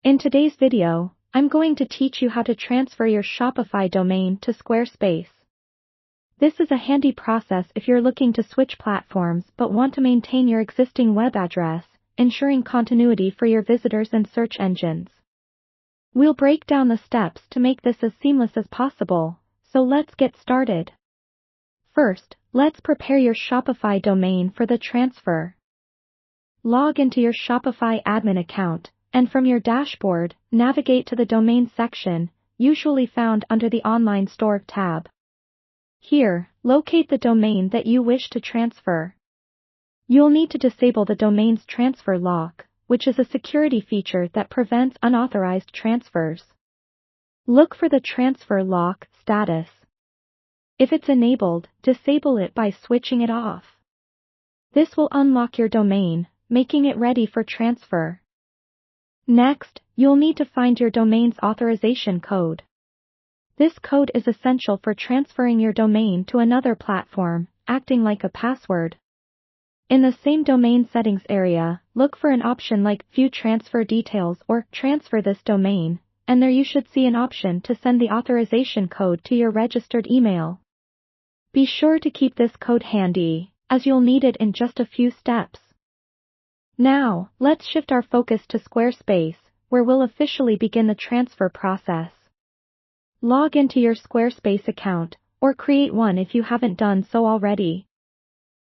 In today's video, I'm going to teach you how to transfer your Shopify domain to Squarespace. This is a handy process if you're looking to switch platforms but want to maintain your existing web address, ensuring continuity for your visitors and search engines. We'll break down the steps to make this as seamless as possible, so let's get started. First, let's prepare your Shopify domain for the transfer. Log into your Shopify admin account, and from your dashboard, navigate to the Domain section, usually found under the Online Store tab. Here, locate the domain that you wish to transfer. You'll need to disable the domain's transfer lock, which is a security feature that prevents unauthorized transfers. Look for the transfer lock status. If it's enabled, disable it by switching it off. This will unlock your domain, making it ready for transfer. Next, you'll need to find your domain's authorization code. This code is essential for transferring your domain to another platform, acting like a password. In the same domain settings area, look for an option like View Transfer Details or Transfer this domain, and there you should see an option to send the authorization code to your registered email. Be sure to keep this code handy, as you'll need it in just a few steps. Now, let's shift our focus to Squarespace, where we'll officially begin the transfer process. Log into your Squarespace account, or create one if you haven't done so already.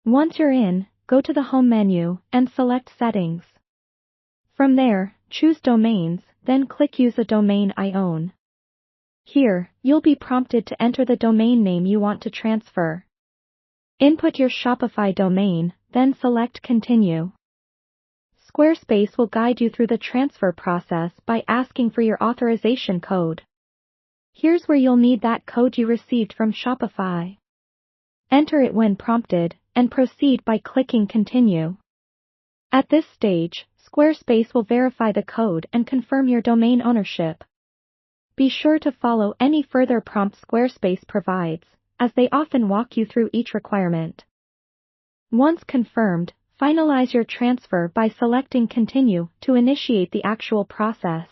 Once you're in, go to the Home menu and select Settings. From there, choose Domains, then click Use a domain I own. Here, you'll be prompted to enter the domain name you want to transfer. Input your Shopify domain, then select Continue. Squarespace will guide you through the transfer process by asking for your authorization code. Here's where you'll need that code you received from Shopify. Enter it when prompted, and proceed by clicking Continue. At this stage, Squarespace will verify the code and confirm your domain ownership. Be sure to follow any further prompts Squarespace provides, as they often walk you through each requirement. Once confirmed, finalize your transfer by selecting Continue to initiate the actual process.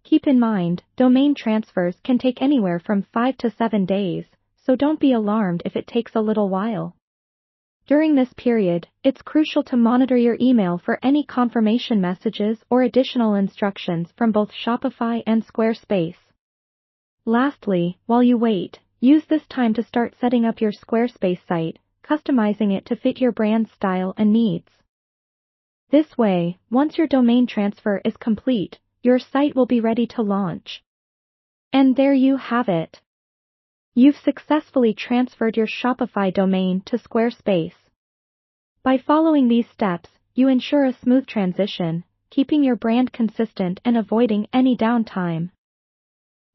Keep in mind, domain transfers can take anywhere from 5 to 7 days, so don't be alarmed if it takes a little while. During this period, it's crucial to monitor your email for any confirmation messages or additional instructions from both Shopify and Squarespace. Lastly, while you wait, use this time to start setting up your Squarespace site, customizing it to fit your brand's style and needs. This way, once your domain transfer is complete, your site will be ready to launch. And there you have it. You've successfully transferred your Shopify domain to Squarespace. By following these steps, you ensure a smooth transition, keeping your brand consistent and avoiding any downtime.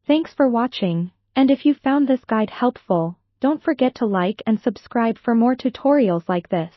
Thanks for watching, and if you found this guide helpful, don't forget to like and subscribe for more tutorials like this.